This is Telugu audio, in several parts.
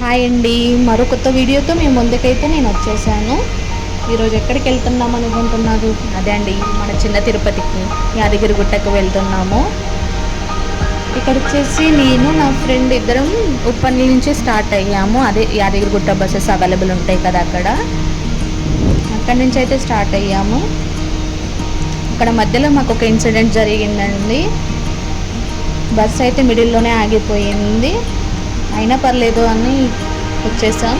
హాయ్ అండి, మరో కొత్త వీడియోతో మేము ముందుకైతే నేను వచ్చేసాను. ఈరోజు ఎక్కడికి వెళ్తున్నాం అనుకుంటున్నారు? అదే అండి, మన చిన్న తిరుపతికి యాదగిరిగుట్టకు వెళ్తున్నాము. ఇక్కడ వచ్చేసి నేను నా ఫ్రెండ్ ఇద్దరం ఉప్పల్ నుంచి స్టార్ట్ అయ్యాము. అదే యాదగిరిగుట్ట బస్సెస్ అవైలబుల్ ఉంటాయి కదా, అక్కడి నుంచి అయితే స్టార్ట్ అయ్యాము. అక్కడ మధ్యలో మాకు ఒక ఇన్సిడెంట్ జరిగిందండి. బస్సు అయితే మిడిల్లోనే ఆగిపోయింది. అయినా పర్లేదు అని వచ్చేసాం.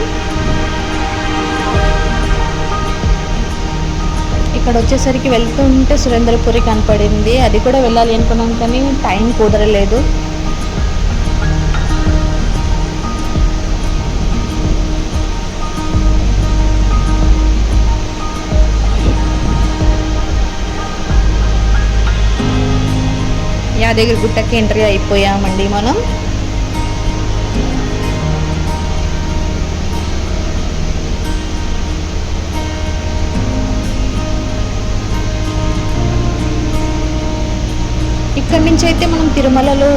ఇక్కడ వచ్చేసరికి వెళ్తుంటే సురేంద్రపురి కనపడింది. అది కూడా వెళ్ళాలి అనుకున్నాం కానీ టైం కుదరలేదు. యాదగిరిగుట్టకి ఎంట్రీ అయిపోయామండి మనం. ఇక్కడ నుంచి అయితే మనం తిరుమలలో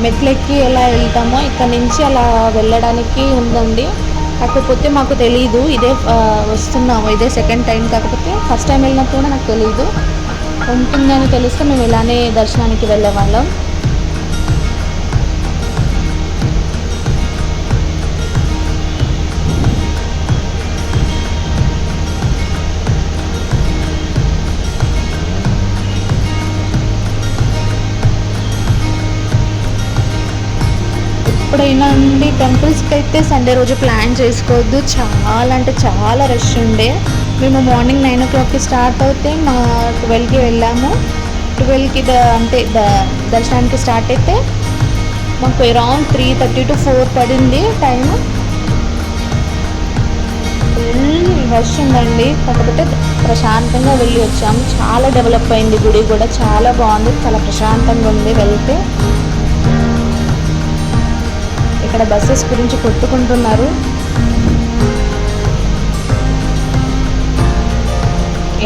మెట్లెక్కి ఎలా వెళ్తామో ఇక్కడ నుంచి అలా వెళ్ళడానికి ఉందండి. కాకపోతే మాకు తెలీదు, ఇదే వస్తున్నాము, ఇదే సెకండ్ టైం. కాకపోతే ఫస్ట్ టైం వెళ్ళినప్పుడు కూడా నాకు తెలీదు. ఉంటుందని తెలిస్తే మేము ఇలానే దర్శనానికి వెళ్ళేవాళ్ళం. ఎప్పుడైనా అండి టెంపుల్స్కి అయితే సండే రోజు ప్లాన్ చేసుకోవద్దు. చాలా అంటే చాలా రష్ ఉండే. మేము మార్నింగ్ 9 o'clockకి స్టార్ట్ అవుతే మా 12కి వెళ్ళాము. 12కి దర్శనానికి స్టార్ట్ అయితే మాకు అరౌండ్ 3:30 to 4 పడింది టైము. ఫుల్ రష్ ఉందండి. కాకపోతే ప్రశాంతంగా వెళ్ళి వచ్చాము. చాలా డెవలప్ అయింది గుడి కూడా, చాలా బాగుంది, చాలా ప్రశాంతంగా ఉంది వెళ్తే. ఇక్కడ బస్సెస్ గురించి కొట్టుకుంటున్నారు.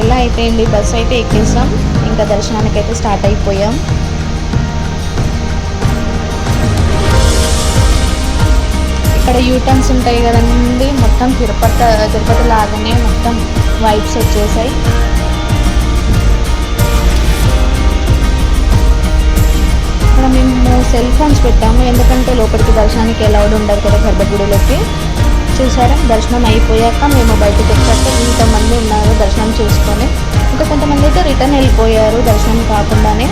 ఎలా అయితే అండి, బస్సు అయితే ఎక్కేసాం, ఇంకా దర్శనానికి అయితే స్టార్ట్ అయిపోయాం. ఇక్కడ యూటర్న్స్ ఉంటాయి కదండి, మొత్తం తిరుపతి లాగానే మొత్తం వైబ్స్ వచ్చేసాయి. ఇక్కడ మేము సెల్ ఫోన్స్ పెట్టాము, ఎందుకంటే లోపలికి దర్శనానికి అలౌడ్ ఉండదు కదా గర్భగుడిలోకి. చూసారా, దర్శనం అయిపోయాక మేము బయటకు వచ్చాక ఇంతమంది ఉన్నారు దర్శనం చేసుకొని. ఇంకా కొంతమంది అయితే రిటర్న్ వెళ్ళిపోయారు దర్శనం కాకుండానే.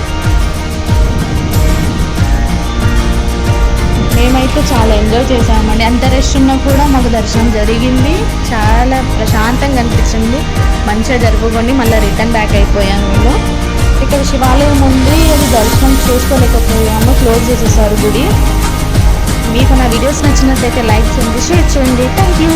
మేమైతే చాలా ఎంజాయ్ చేసామండి. అంత రష్ ఉన్నా కూడా మాకు దర్శనం జరిగింది. చాలా ప్రశాంతంగా అనిపించింది. మంచిగా జరుపుకొని మళ్ళీ రిటర్న్ బ్యాక్ అయిపోయాము మేము. ఇక్కడ శివాలయం ఉంది, అది దర్శనం చేసుకోలేకపోయాము, క్లోజ్ చేసేసారు గుడి. మీకు నా వీడియోస్ నచ్చినట్లయితే లైక్ చేయండి, షేర్ చేయండి. Thank you.